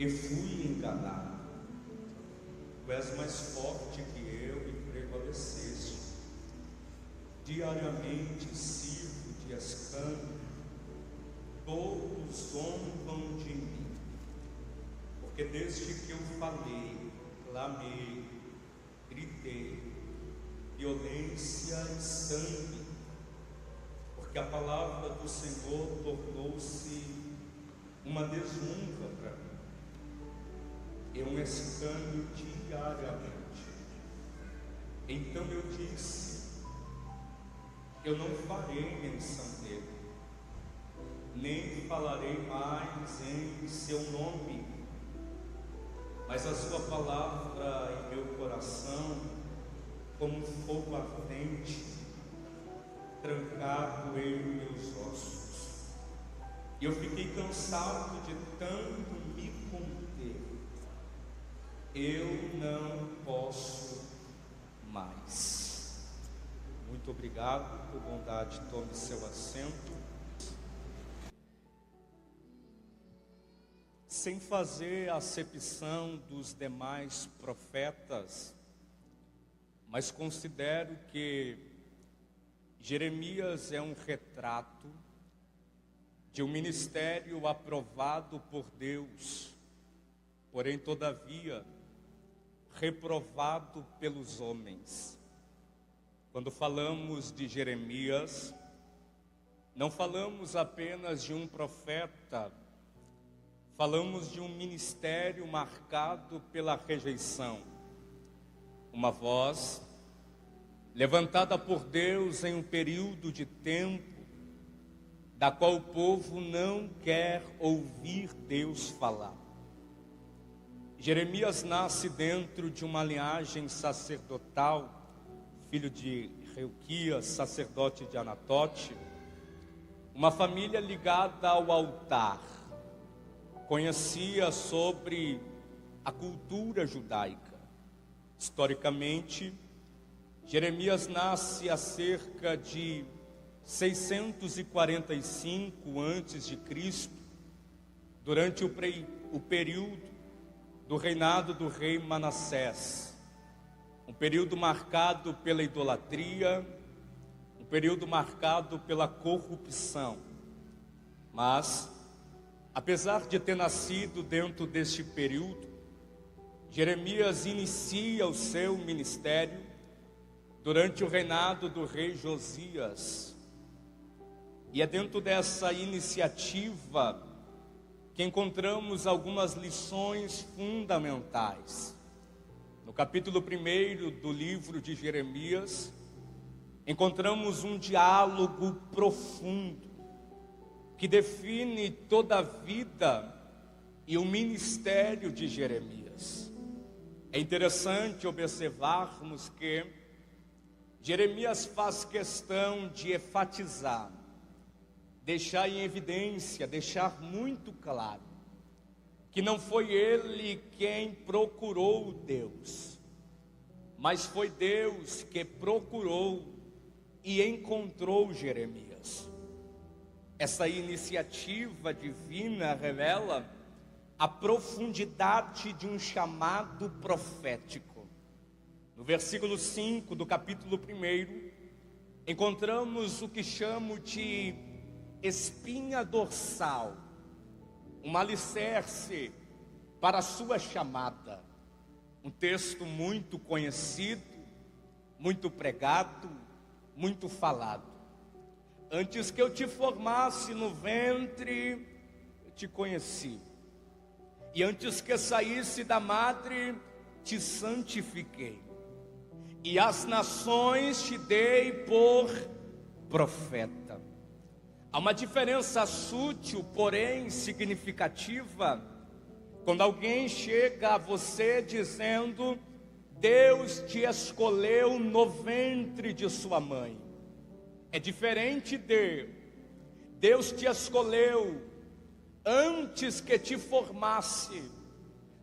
e fui enganado. Tu és mais forte que eu e prevaleceste. Diariamente sirvo de escândalo, todos zombam de mim, porque desde que eu falei, clamei, gritei, violência e sangue, porque a palavra do Senhor tornou-se uma desonra para mim, e um escândalo diariamente. Então eu disse: eu não farei menção dele, nem falarei mais em seu nome, mas a sua palavra em meu coração, como fogo ardente, trancado em meus ossos. E eu fiquei cansado de tanto me conter. Eu não posso mais. Muito obrigado, por bondade, tome seu assento. Sem fazer acepção dos demais profetas, mas considero que Jeremias é um retrato de um ministério aprovado por Deus, porém, todavia, reprovado pelos homens. Quando falamos de Jeremias, não falamos apenas de um profeta, falamos de um ministério marcado pela rejeição. Uma voz levantada por Deus em um período de tempo, da qual o povo não quer ouvir Deus falar. Jeremias nasce dentro de uma linhagem sacerdotal, filho de Reuquias, sacerdote de Anatote, uma família ligada ao altar, conhecia sobre a cultura judaica. Historicamente, Jeremias nasce a cerca de 645 a.C., durante o período do reinado do rei Manassés. Um período marcado pela idolatria, um período marcado pela corrupção. Mas, apesar de ter nascido dentro deste período, Jeremias inicia o seu ministério durante o reinado do rei Josias. E é dentro dessa iniciativa que encontramos algumas lições fundamentais. No capítulo 1 do livro de Jeremias, encontramos um diálogo profundo que define toda a vida e o ministério de Jeremias. É interessante observarmos que Jeremias faz questão de enfatizar, deixar em evidência, deixar muito claro, que não foi ele quem procurou Deus, mas foi Deus que procurou e encontrou Jeremias. Essa iniciativa divina revela a profundidade de um chamado profético. No versículo 5 do capítulo 1, encontramos o que chamo de espinha dorsal, um alicerce para a sua chamada. Um texto muito conhecido, muito pregado, muito falado. Antes que eu te formasse no ventre, eu te conheci. E antes que saísse da madre, te santifiquei. E as nações te dei por profeta. Há uma diferença sutil, porém significativa, quando alguém chega a você dizendo: Deus te escolheu no ventre de sua mãe. É diferente de Deus te escolheu antes que te formasse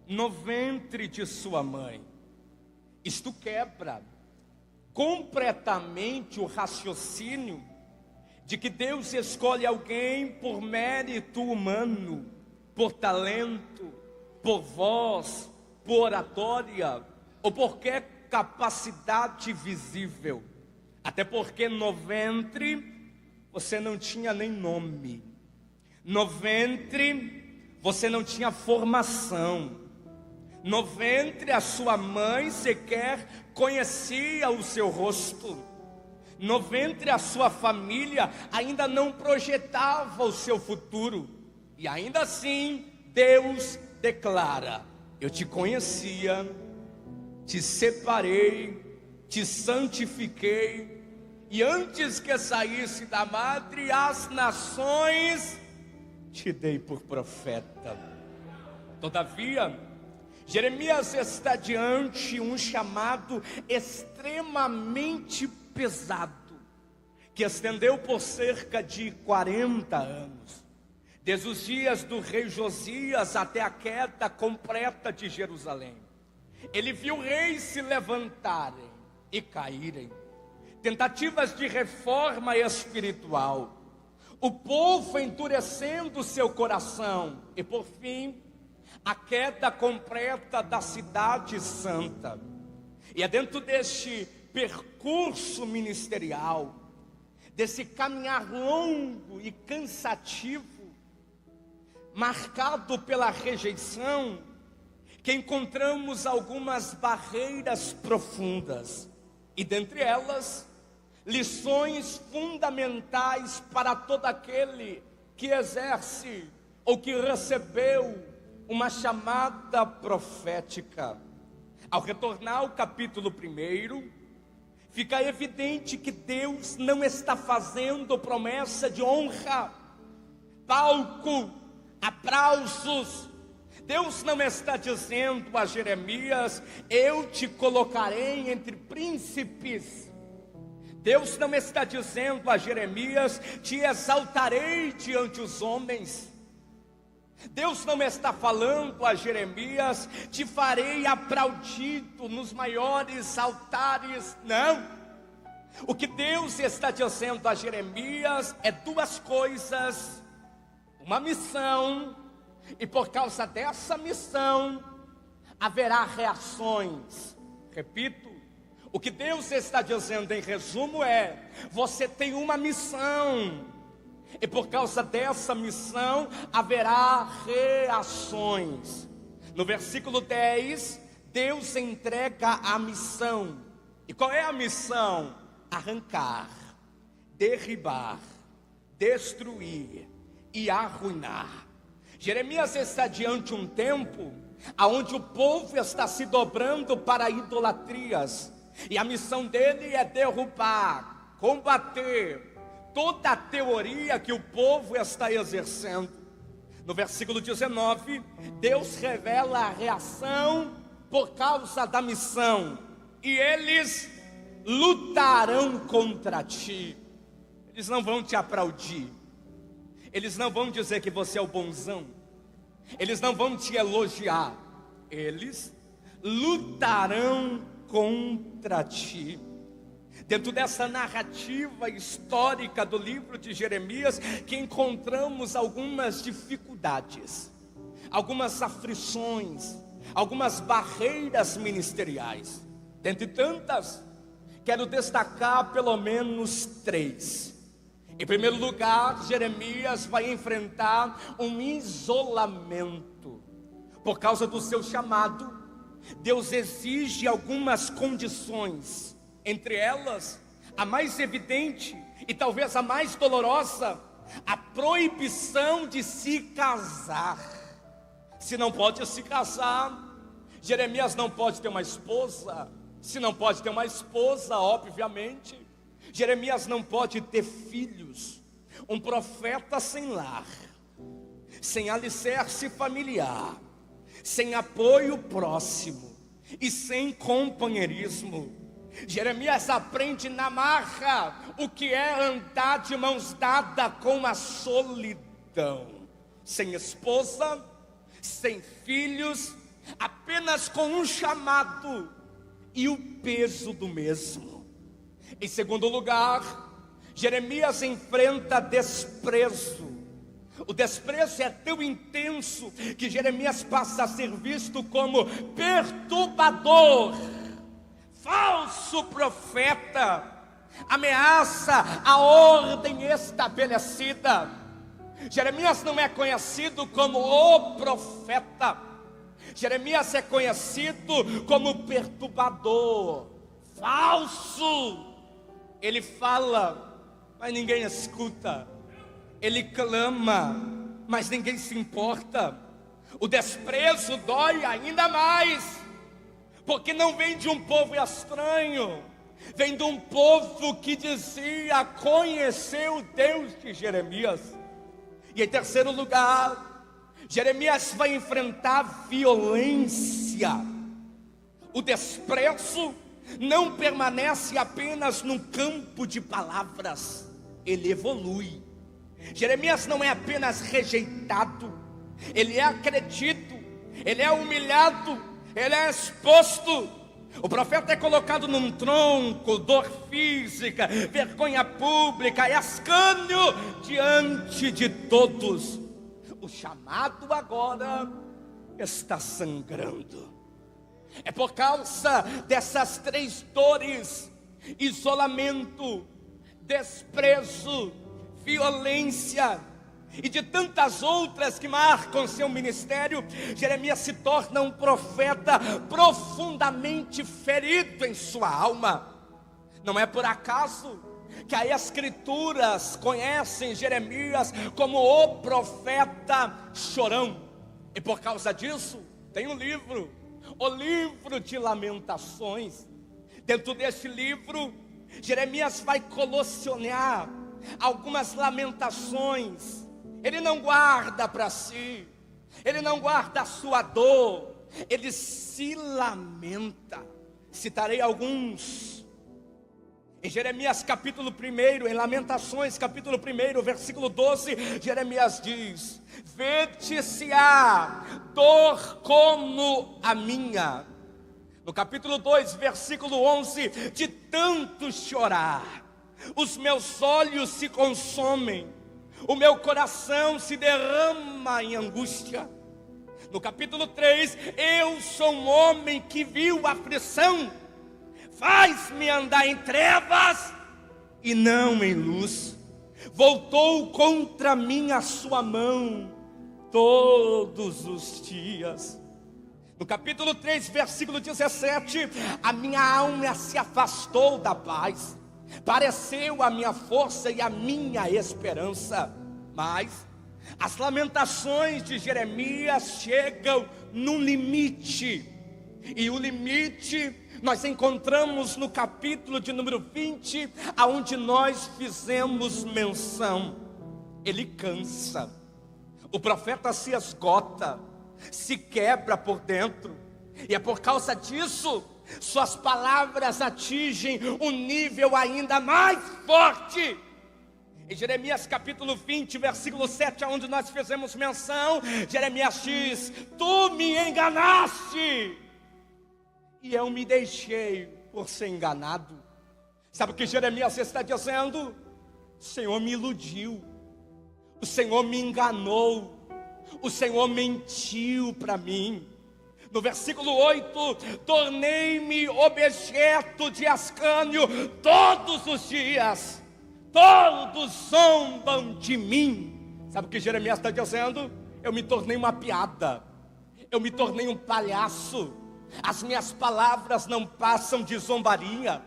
no ventre de sua mãe. Isto quebra completamente o raciocínio de que Deus escolhe alguém por mérito humano, por talento, por voz, por oratória ou por qualquer capacidade visível. Até porque no ventre você não tinha nem nome. No ventre você não tinha formação. No ventre a sua mãe sequer conhecia o seu rosto. No ventre a sua família ainda não projetava o seu futuro. E ainda assim Deus declara: eu te conhecia, te separei, te santifiquei, e antes que saísse da madre, as nações te dei por profeta. Todavia, Jeremias está diante um chamado extremamente pesado, que estendeu por cerca de 40 anos, desde os dias do rei Josias até a queda completa de Jerusalém. Ele viu reis se levantarem e caírem, tentativas de reforma espiritual, o povo endurecendo seu coração e, por fim, a queda completa da cidade santa. E é dentro deste percurso ministerial, desse caminhar longo e cansativo, marcado pela rejeição, que encontramos algumas barreiras profundas, e dentre elas, lições fundamentais para todo aquele que exerce ou que recebeu uma chamada profética. Ao retornar ao capítulo 1, fica evidente que Deus não está fazendo promessa de honra, palco, aplausos. Deus não está dizendo a Jeremias: eu te colocarei entre príncipes. Deus não está dizendo a Jeremias: te exaltarei diante os homens. Deus não está falando a Jeremias: te farei aplaudido nos maiores altares. Não. O que Deus está dizendo a Jeremias é duas coisas: uma missão, e por causa dessa missão haverá reações. Repito, o que Deus está dizendo em resumo é: você tem uma missão, e por causa dessa missão haverá reações. No versículo 10, Deus entrega a missão. E qual é a missão? Arrancar, derribar, destruir e arruinar. Jeremias está diante de um tempo onde o povo está se dobrando para idolatrias, e a missão dele é derrubar, combater toda a teoria que o povo está exercendo. No versículo 19, Deus revela a reação por causa da missão: e eles lutarão contra ti. Eles não vão te aplaudir, eles não vão dizer que você é o bonzão, eles não vão te elogiar, eles lutarão contra ti. Dentro dessa narrativa histórica do livro de Jeremias, que encontramos algumas dificuldades, algumas aflições, algumas barreiras ministeriais. Dentre tantas, quero destacar pelo menos 3. Em primeiro lugar, Jeremias vai enfrentar um isolamento. Por causa do seu chamado, Deus exige algumas condições. Entre elas, a mais evidente e talvez a mais dolorosa: a proibição de se casar. Se não pode se casar, Jeremias não pode ter uma esposa. Se não pode ter uma esposa, obviamente, Jeremias não pode ter filhos. Um profeta sem lar, sem alicerce familiar, sem apoio próximo e sem companheirismo. Jeremias aprende na marra o que é andar de mãos dadas com a solidão, sem esposa, sem filhos, apenas com um chamado e o peso do mesmo. Em segundo lugar, Jeremias enfrenta desprezo. O desprezo é tão intenso que Jeremias passa a ser visto como perturbador, falso profeta, ameaça a ordem estabelecida. Jeremias não é conhecido como o profeta, Jeremias é conhecido como perturbador, falso. Ele fala, mas ninguém escuta. Ele clama, mas ninguém se importa. O desprezo dói ainda mais, porque não vem de um povo estranho, vem de um povo que dizia conhecer o Deus de Jeremias. E em terceiro lugar, Jeremias vai enfrentar violência. O desprezo não permanece apenas no campo de palavras, ele evolui. Jeremias não é apenas rejeitado, ele é acredito, ele é humilhado, ele é exposto. O profeta é colocado num tronco, dor física, vergonha pública, escárnio diante de todos. O chamado agora está sangrando. É por causa dessas três dores: isolamento, desprezo, violência, e de tantas outras que marcam seu ministério. Jeremias se torna um profeta profundamente ferido em sua alma. Não é por acaso que as escrituras conhecem Jeremias como o profeta chorão. E por causa disso, tem um livro, o livro de Lamentações. Dentro deste livro, Jeremias vai colecionar algumas lamentações. Ele não guarda para si, ele não guarda a sua dor, ele se lamenta. Citarei alguns. Em Jeremias capítulo 1, em Lamentações capítulo 1, versículo 12, Jeremias diz: ver-te-se-á dor como a minha. No capítulo 2, versículo 11, de tanto chorar, os meus olhos se consomem, o meu coração se derrama em angústia. No capítulo 3, eu sou um homem que viu aflição, faz-me andar em trevas e não em luz. Voltou contra mim a sua mão todos os dias. No capítulo 3, versículo 17, a minha alma se afastou da paz, pareceu a minha força e a minha esperança. Mas as lamentações de Jeremias chegam no limite. E o limite nós encontramos no capítulo de número 20, aonde nós fizemos menção. Ele cansa, o profeta se esgota, se quebra por dentro. E é por causa disso suas palavras atingem um nível ainda mais forte. Em Jeremias capítulo 20, versículo 7, onde nós fizemos menção, Jeremias diz: tu me enganaste e eu me deixei por ser enganado. Sabe o que Jeremias está dizendo? O Senhor me iludiu, o Senhor me enganou, o Senhor mentiu para mim. No versículo 8, tornei-me objeto de escárnio todos os dias, todos zombam de mim. Sabe o que Jeremias está dizendo? Eu me tornei uma piada, eu me tornei um palhaço. As minhas palavras não passam de zombaria,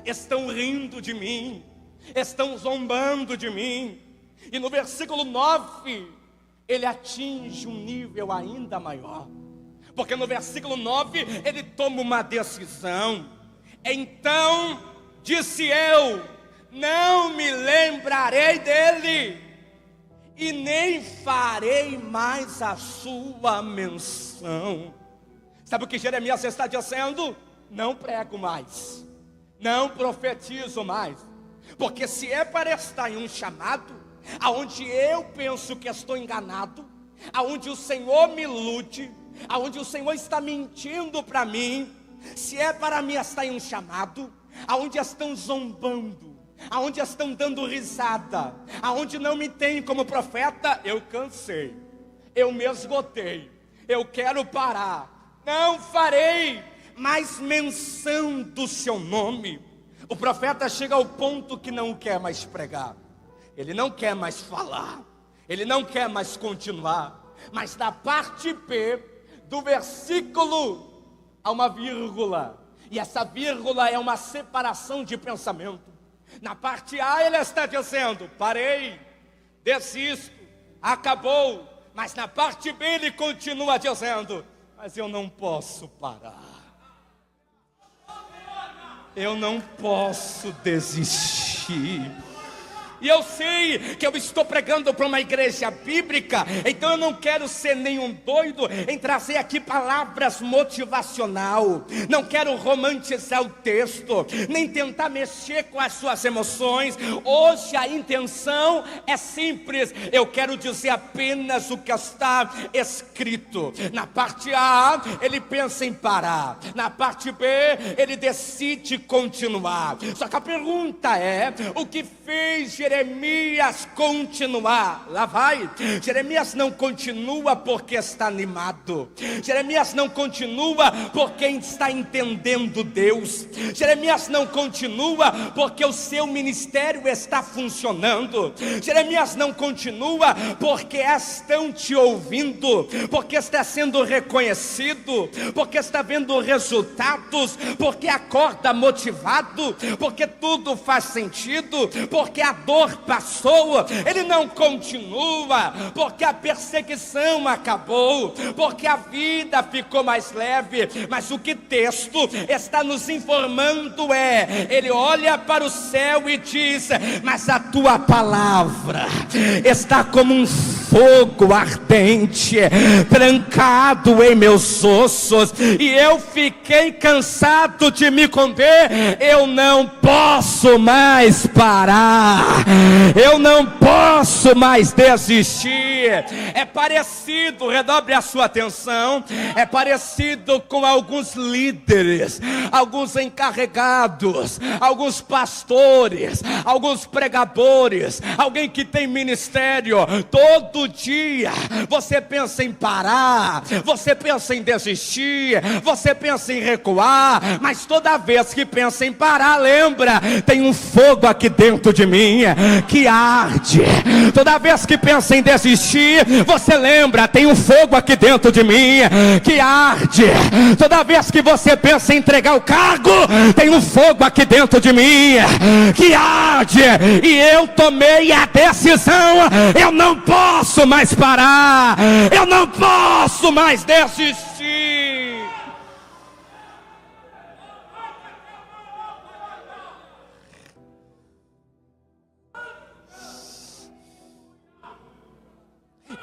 estão rindo de mim, estão zombando de mim. E no versículo 9, ele atinge um nível ainda maior, porque no versículo 9 ele toma uma decisão. Então disse eu: não me lembrarei dele, e nem farei mais a sua menção. Sabe o que Jeremias está dizendo? Não prego mais, não profetizo mais, porque se é para estar em um chamado aonde eu penso que estou enganado, aonde o Senhor me ilude, aonde o Senhor está mentindo para mim, se é para mim estar em um chamado aonde estão zombando, aonde estão dando risada, aonde não me tem como profeta, eu cansei, eu me esgotei, eu quero parar, não farei mais menção do seu nome. O profeta chega ao ponto que não quer mais pregar, ele não quer mais falar, ele não quer mais continuar. Mas na parte B do versículo há uma vírgula, e essa vírgula é uma separação de pensamento. Na parte A ele está dizendo: parei, desisto, acabou. Mas na parte B ele continua dizendo: mas eu não posso parar, eu não posso desistir. E eu sei que eu estou pregando para uma igreja bíblica, então eu não quero ser nenhum doido em trazer aqui palavras motivacional. Não quero romantizar o texto, nem tentar mexer com as suas emoções. Hoje a intenção é simples, eu quero dizer apenas o que está escrito. Na parte A, ele pensa em parar. Na parte B, ele decide continuar. Só que a pergunta é: o que fez Jeremias continuar? Lá vai. Jeremias não continua porque está animado. Jeremias não continua porque está entendendo Deus. Jeremias não continua porque o seu ministério está funcionando. Jeremias não continua porque estão te ouvindo, porque está sendo reconhecido, porque está vendo resultados, porque acorda motivado, porque tudo faz sentido, porque a dor passou. Ele não continua porque a perseguição acabou, porque a vida ficou mais leve. Mas o que o texto está nos informando é: ele olha para o céu e diz: mas a tua palavra está como um fogo ardente, trancado em meus ossos, e eu fiquei cansado de me conter. Eu não posso mais parar, eu não posso mais desistir. É parecido, redobre a sua atenção, é parecido com alguns líderes, alguns encarregados, alguns pastores, alguns pregadores, alguém que tem ministério. Todo dia você pensa em parar, você pensa em desistir, você pensa em recuar, mas toda vez que pensa em parar, lembra, tem um fogo aqui dentro de mim que arde. Toda vez que pensa em desistir, você lembra, tem um fogo aqui dentro de mim que arde. Toda vez que você pensa em entregar o cargo, tem um fogo aqui dentro de mim que arde. E eu tomei a decisão, eu não posso mais parar, eu não posso mais desistir.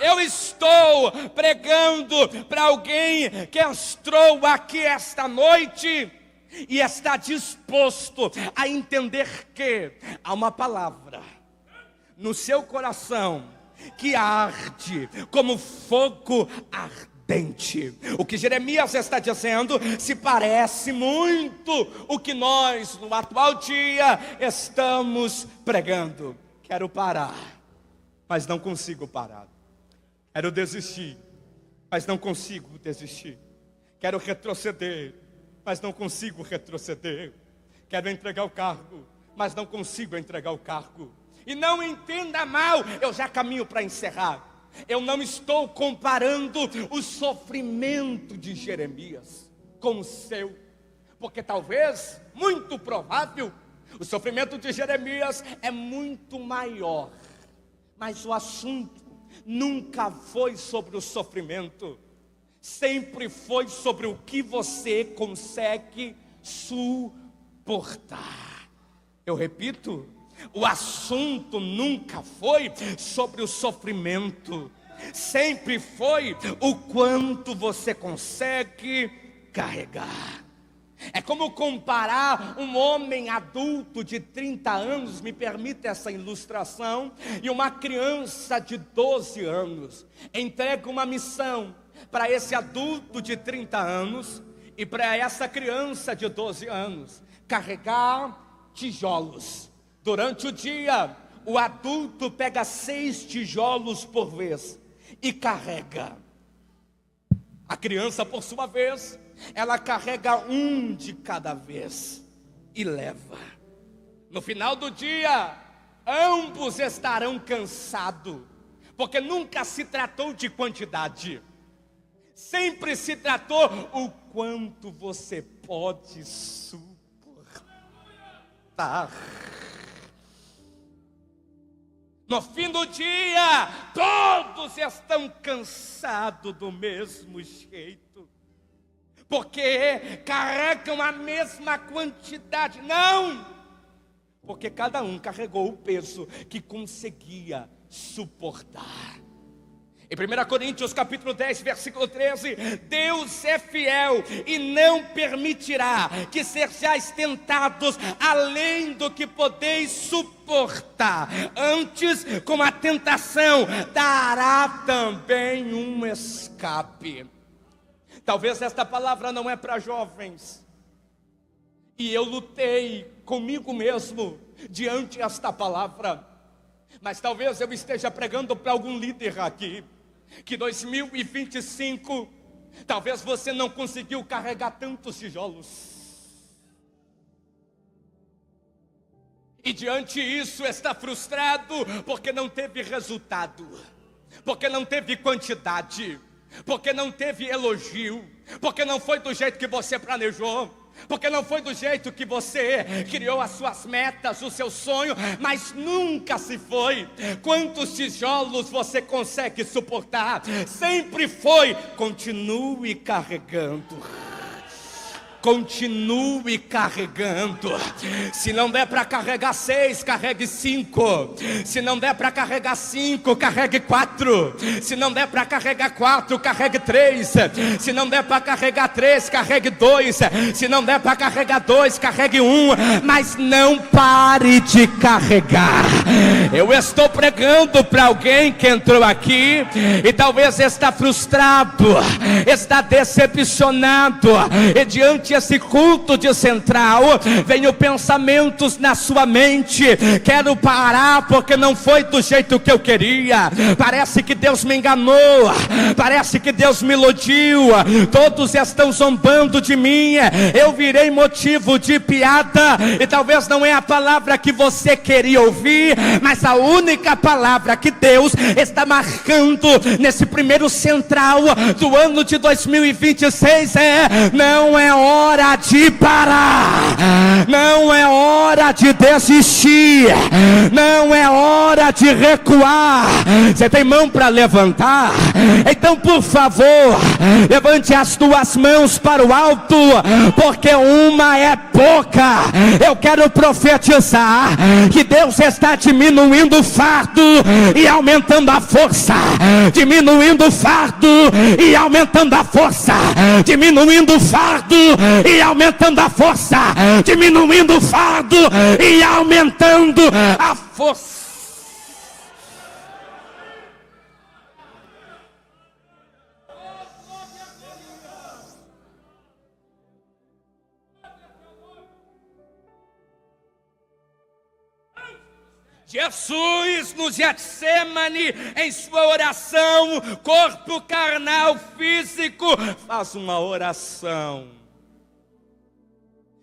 Eu estou pregando para alguém que entrou aqui esta noite e está disposto a entender que há uma palavra no seu coração que arde como fogo ardente. O que Jeremias está dizendo se parece muito o que nós no atual dia estamos pregando. Quero parar, mas não consigo parar. Quero desistir, mas não consigo desistir. Quero retroceder, mas não consigo retroceder. Quero entregar o cargo, mas não consigo entregar o cargo. E não entenda mal, eu já caminho para encerrar. Eu não estou comparando o sofrimento de Jeremias com o seu, porque talvez, muito provável, o sofrimento de Jeremias é muito maior. Mas o assunto nunca foi sobre o sofrimento, sempre foi sobre o que você consegue suportar. Eu repito, o assunto nunca foi sobre o sofrimento, sempre foi o quanto você consegue carregar. É como comparar um homem adulto de 30 anos, me permita essa ilustração, e uma criança de 12 anos. Entrega uma missão para esse adulto de 30 anos e para essa criança de 12 anos: carregar tijolos Durante o dia, o adulto pega 6 tijolos por vez e carrega. A criança, por sua vez, ela carrega um de cada vez e leva. No final do dia, ambos estarão cansados, porque nunca se tratou de quantidade. Sempre se tratou o quanto você pode suportar. No fim do dia, todos estão cansados do mesmo jeito, porque carregam a mesma quantidade. Não! Porque cada um carregou o peso que conseguia suportar. Em 1 Coríntios capítulo 10, versículo 13, Deus é fiel e não permitirá que sejais tentados além do que podeis suportar. Antes, com a tentação, dará também um escape. Talvez esta palavra não é para jovens. E eu lutei comigo mesmo diante desta palavra. Mas talvez eu esteja pregando para algum líder aqui, que 2025, talvez você não conseguiu carregar tantos tijolos. E diante disso está frustrado, porque não teve resultado, porque não teve quantidade, porque não teve elogio, porque não foi do jeito que você planejou, porque não foi do jeito que você criou as suas metas, o seu sonho, mas nunca se foi. Quantos tijolos você consegue suportar? Sempre foi. Continue carregando. Continue carregando. Se não der para carregar 6, carregue 5. Se não der para carregar 5, carregue 4. Se não der para carregar 4, carregue 3. Se não der para carregar 3, carregue 2. Se não der para carregar 2, carregue 1. Mas não pare de carregar. Eu estou pregando para alguém que entrou aqui e talvez está frustrado, está decepcionado, e diante esse culto de central, venham pensamentos na sua mente: quero parar porque não foi do jeito que eu queria, parece que Deus me enganou, parece que Deus me iludiu, todos estão zombando de mim, eu virei motivo de piada, e talvez não é a palavra que você queria ouvir, mas a única palavra que Deus está marcando nesse primeiro central do ano de 2026 é: não é hora de parar, não é hora de desistir, não é hora de recuar. Você tem mão para levantar? Então, por favor, levante as tuas mãos para o alto, porque uma é pouca. Eu quero profetizar que Deus está diminuindo o fardo e aumentando a força, diminuindo o fardo e aumentando a força, diminuindo o fardo e aumentando a força, diminuindo o fardo e aumentando a força. Jesus no Getsemane, em sua oração, corpo carnal, físico, faz uma oração.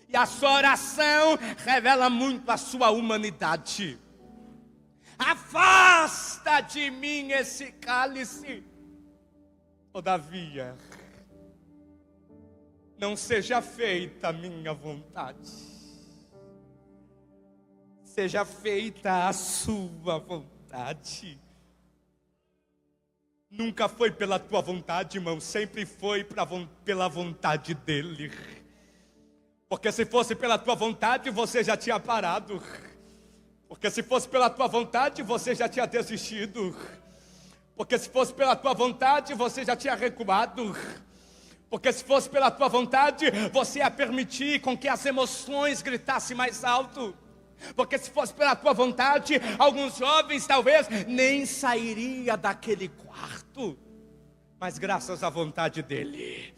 E a sua oração revela muito a sua humanidade. Afasta de mim esse cálice, todavia, não seja feita a minha vontade, seja feita a sua vontade. Nunca foi pela tua vontade, irmão, sempre foi pela vontade dele. Porque se fosse pela tua vontade, você já tinha parado. Porque se fosse pela tua vontade, você já tinha desistido. Porque se fosse pela tua vontade, você já tinha recuado. Porque se fosse pela tua vontade, você ia permitir com que as emoções gritassem mais alto. Porque se fosse pela tua vontade, alguns jovens talvez nem sairia daquele quarto. Mas graças à vontade dele,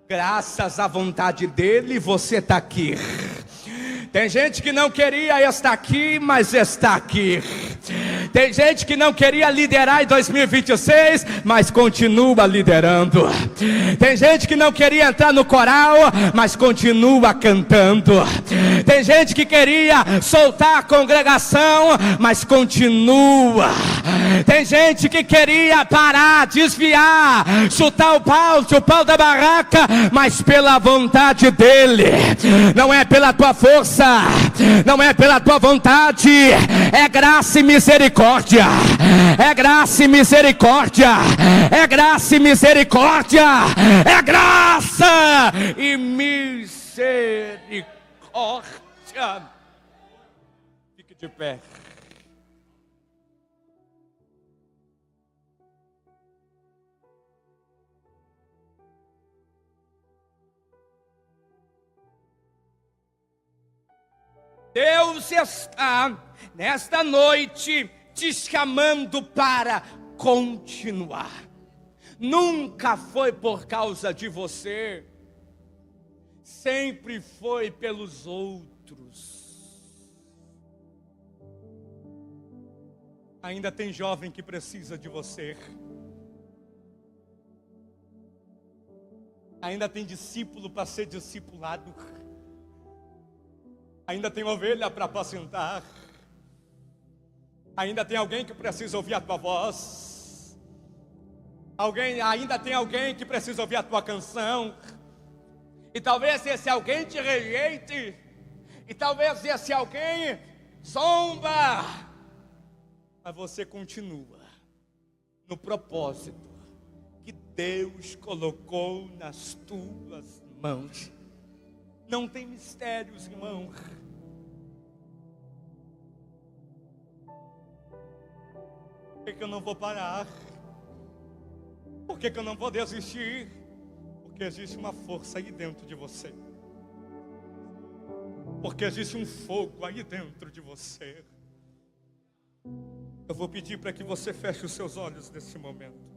graças à vontade dele, você está aqui. Tem gente que não queria estar aqui, mas está aqui. Tem gente que não queria liderar em 2026, mas continua liderando. Tem gente que não queria entrar no coral, mas continua cantando. Tem gente que queria soltar a congregação, mas continua. Tem gente que queria parar, desviar, chutar o pau da barraca, mas pela vontade dele. Não é pela tua força, não é pela tua vontade, é graça e misericórdia. É graça e misericórdia. É graça e misericórdia. É graça e misericórdia. Fique de pé. Deus está nesta noite te chamando para continuar. Nunca foi por causa de você, sempre foi pelos outros. Ainda tem jovem que precisa de você. Ainda tem discípulo para ser discipulado. Ainda tem ovelha para apacentar. Ainda tem alguém que precisa ouvir a tua voz. Ainda tem alguém que precisa ouvir a tua canção. E talvez esse alguém te rejeite. E talvez esse alguém zomba. Mas você continua no propósito que Deus colocou nas tuas mãos. Não tem mistérios, irmão. Por que eu não vou parar? Por que eu não vou desistir? Porque existe uma força aí dentro de você. Porque existe um fogo aí dentro de você. Eu vou pedir para que você feche os seus olhos nesse momento.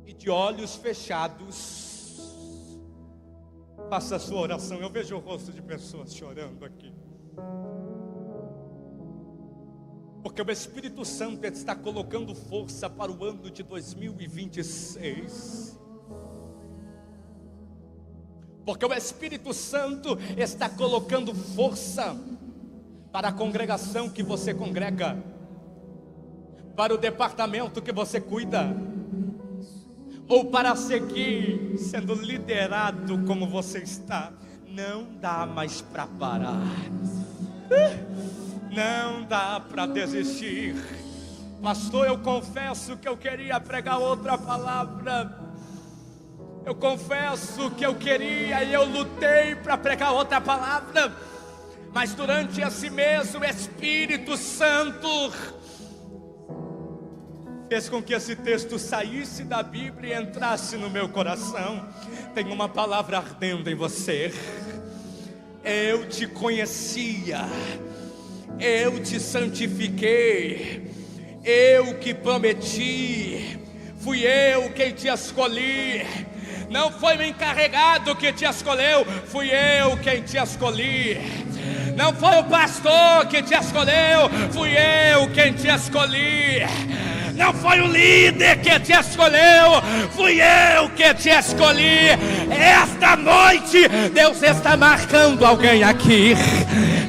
E de olhos fechados, faça a sua oração. Eu vejo o rosto de pessoas chorando aqui. Porque o Espírito Santo está colocando força para o ano de 2026. Porque o Espírito Santo está colocando força para a congregação que você congrega, para o departamento que você cuida, ou para seguir sendo liderado como você está. Não dá mais para parar. Não dá para desistir. Pastor, eu confesso que eu queria pregar outra palavra. Eu confesso que eu queria e eu lutei para pregar outra palavra. Mas durante esse mês o Espírito Santo fez com que esse texto saísse da Bíblia e entrasse no meu coração. Tem uma palavra ardendo em você. Eu te conhecia, eu te santifiquei, eu que prometi, fui eu quem te escolhi. Não foi o encarregado que te escolheu, fui eu quem te escolhi. Não foi o pastor que te escolheu, fui eu quem te escolhi. Não foi o líder que te escolheu, fui eu que te escolhi. Esta noite Deus está marcando alguém aqui.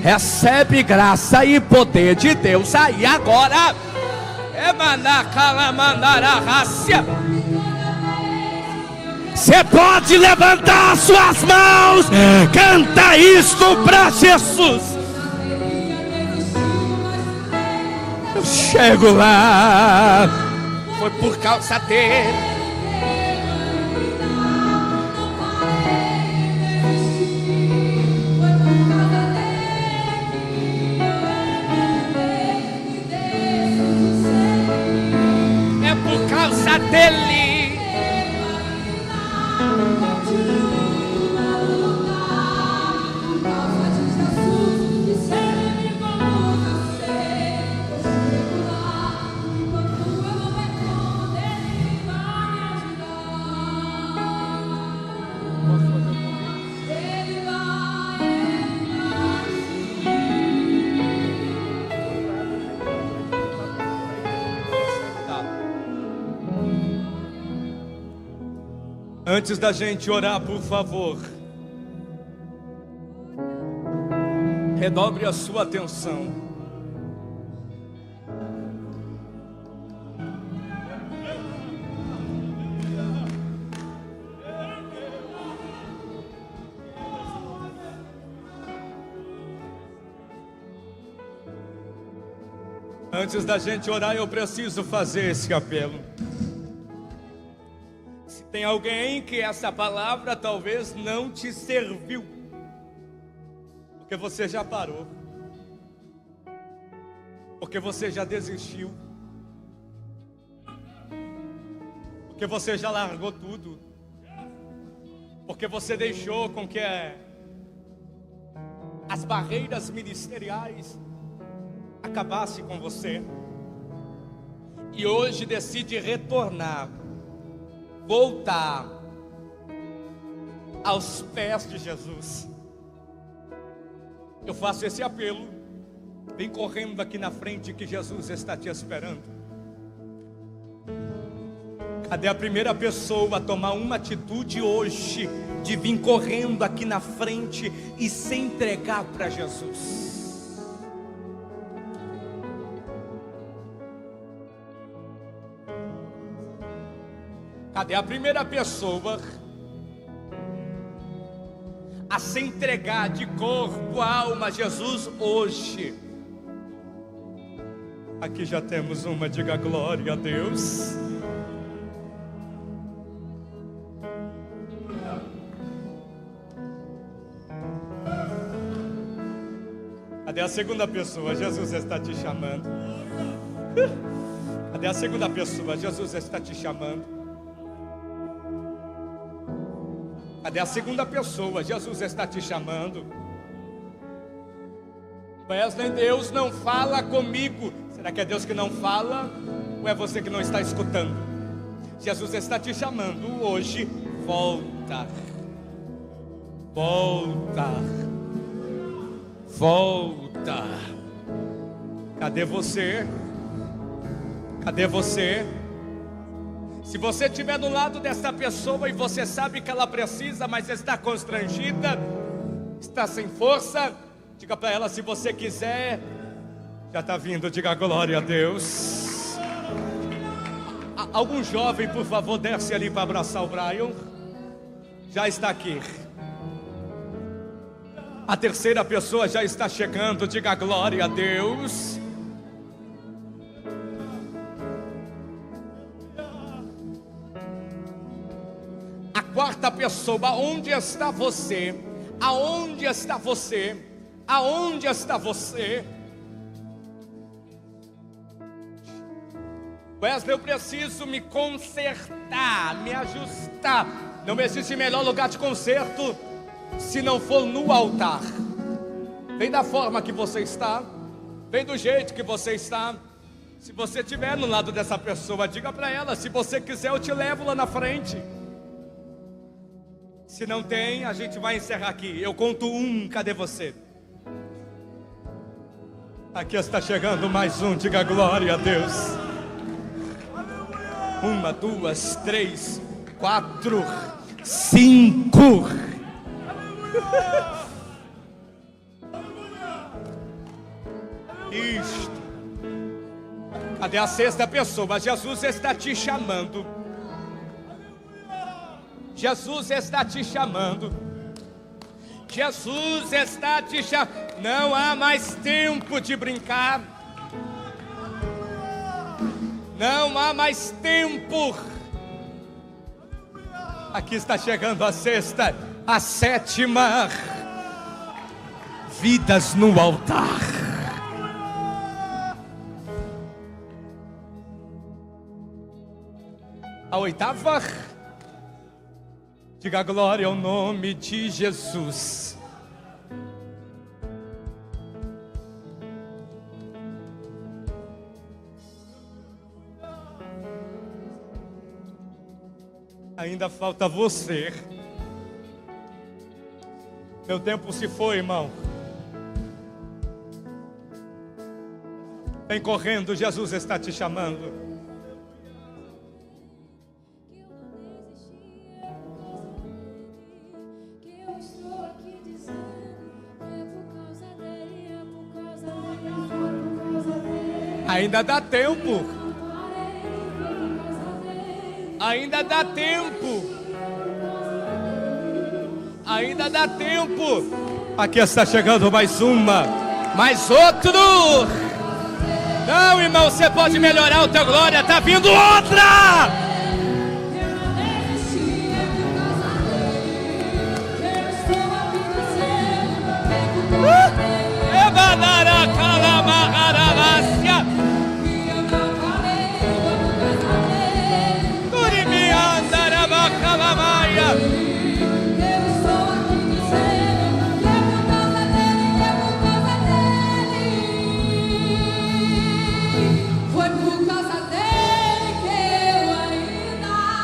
Recebe graça e poder de Deus aí agora. Você pode levantar suas mãos, canta isto para Jesus. Eu chego lá, foi por causa dele. É por causa dele. Antes da gente orar, por favor, redobre a sua atenção. Antes da gente orar, eu preciso fazer esse apelo. Se tem alguém que essa palavra talvez não te serviu, porque você já parou, porque você já desistiu, porque você já largou tudo, porque você deixou com que as barreiras ministeriais acabasse com você, e hoje decide retornar, voltar aos pés de Jesus. Eu faço esse apelo. Vem correndo aqui na frente, que Jesus está te esperando. Cadê a primeira pessoa a tomar uma atitude hoje de vir correndo aqui na frente e se entregar para Jesus? Cadê a primeira pessoa a se entregar de corpo, alma a Jesus hoje? Aqui já temos uma, diga glória a Deus. Cadê a segunda pessoa? Jesus está te chamando. Cadê a segunda pessoa? Jesus está te chamando. Cadê a segunda pessoa? Jesus está te chamando. Wesley, Deus não fala comigo. Será que é Deus que não fala? Ou é você que não está escutando? Jesus está te chamando hoje. Volta. Volta. Volta. Cadê você? Cadê você? Se você estiver do lado dessa pessoa e você sabe que ela precisa, mas está constrangida, está sem força, diga para ela, se você quiser, já está vindo, diga glória a Deus. Algum jovem, por favor, desce ali para abraçar o Brian. Já está aqui. A terceira pessoa já está chegando, diga glória a Deus. Quarta pessoa, onde está você? Aonde está você? Aonde está você? Wesley, eu preciso me consertar, me ajustar. Não existe melhor lugar de conserto se não for no altar. Vem da forma que você está, vem do jeito que você está. Se você estiver no lado dessa pessoa, diga para ela, se você quiser eu te levo lá na frente. Se não tem, a gente vai encerrar aqui. Eu conto um, cadê você? Aqui está chegando mais um, diga glória a Deus. 1, 2, 3, 4, 5. Isto. Cadê a sexta pessoa? Jesus está te chamando. Jesus está te chamando. Jesus está te chamando. Não há mais tempo de brincar. Não há mais tempo. Aqui está chegando a sexta, a sétima. Vidas no altar. A oitava. Diga glória ao nome de Jesus. Ainda falta você. Meu tempo se foi, irmão. Vem correndo, Jesus está te chamando. Ainda dá tempo. Ainda dá tempo. Ainda dá tempo. Aqui está chegando mais uma, mais outro. Não, irmão, você pode melhorar o teu glória. Está vindo outra.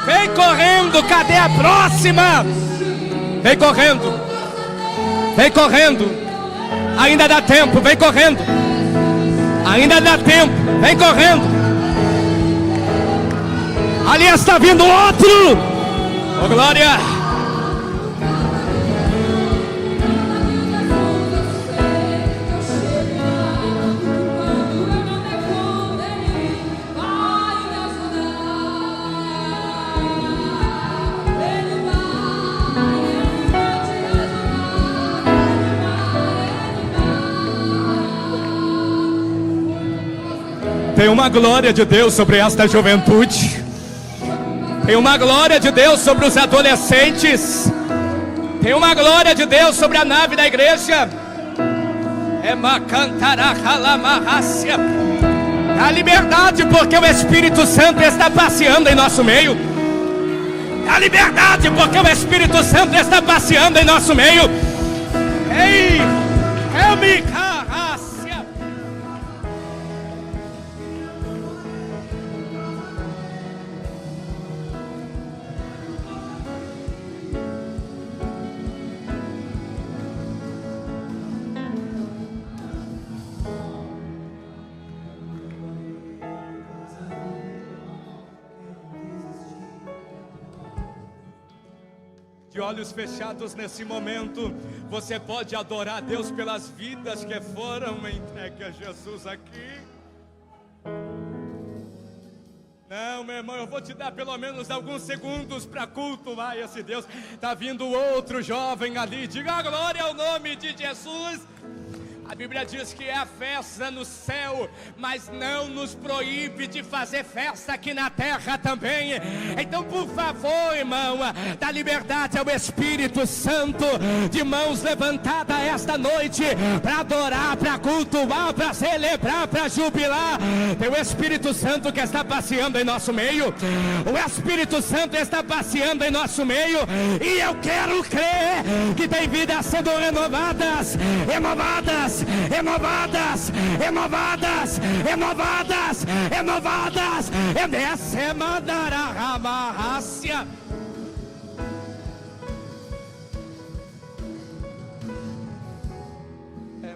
Vem correndo, cadê a próxima? Vem correndo. Vem correndo. Ainda dá tempo, vem correndo. Ainda dá tempo, vem correndo. Ali está vindo outro. Oh, glória. Tem uma glória de Deus sobre esta juventude. Tem uma glória de Deus sobre os adolescentes. Tem uma glória de Deus sobre a nave da igreja. É macantaracalamarrácia. A liberdade, porque o Espírito Santo está passeando em nosso meio. A liberdade, porque o Espírito Santo está passeando em nosso meio. Ei, eu me carracia. De olhos fechados nesse momento, você pode adorar a Deus pelas vidas que foram entregues a Jesus aqui. Não, meu irmão, eu vou te dar pelo menos alguns segundos para cultuar esse Deus. Está vindo outro jovem ali, diga a glória ao nome de Jesus. A Bíblia diz que é a festa no céu, mas não nos proíbe de fazer festa aqui na terra também. Então, por favor, irmão, dá liberdade ao Espírito Santo, de mãos levantadas esta noite, para adorar, para cultuar, para celebrar, para jubilar. Tem o Espírito Santo que está passeando em nosso meio. O Espírito Santo está passeando em nosso meio. E eu quero crer que tem vidas sendo renovadas, renovadas, renovadas, renovadas, renovadas, renovadas. Essa mandararamarrácia.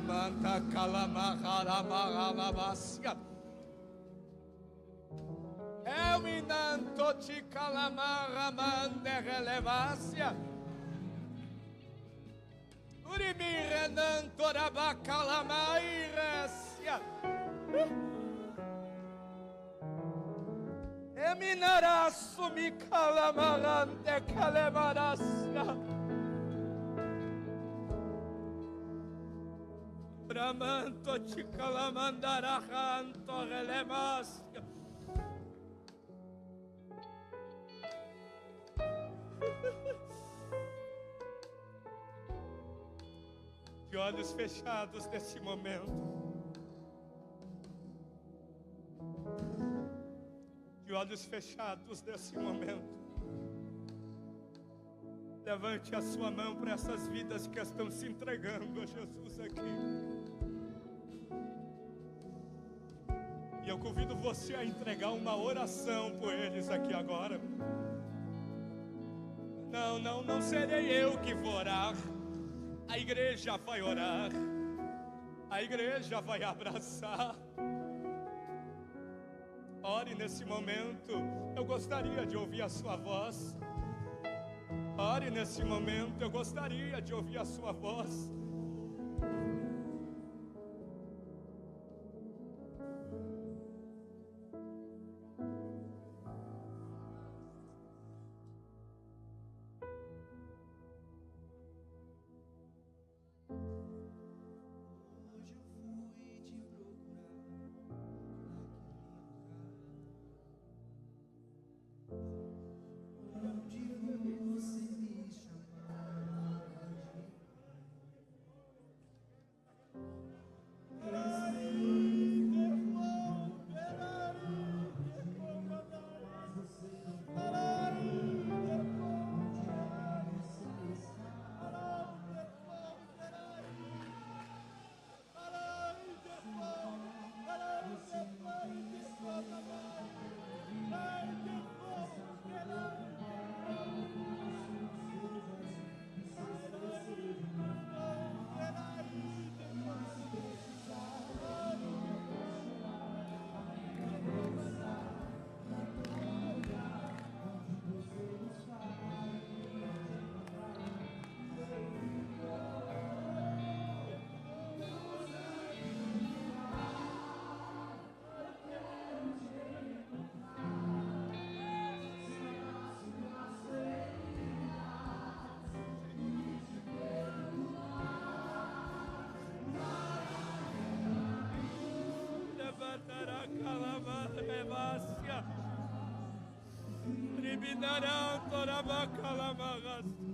Manta calamararamararamácia. Eu me nanto te calamarramande relevácia. Eminaraço me calamarante calemarasca. Bramanto te calamandarajanto relemasca. De olhos fechados nesse momento. De olhos fechados nesse momento. Levante a sua mão para essas vidas que estão se entregando a Jesus aqui. E eu convido você a entregar uma oração por eles aqui agora. Não serei eu que vou orar. A igreja vai orar. A igreja vai abraçar. Ore nesse momento. Eu gostaria de ouvir a sua voz. Ore nesse momento. Eu gostaria de ouvir a sua voz. Ibinara Torabacalamagas.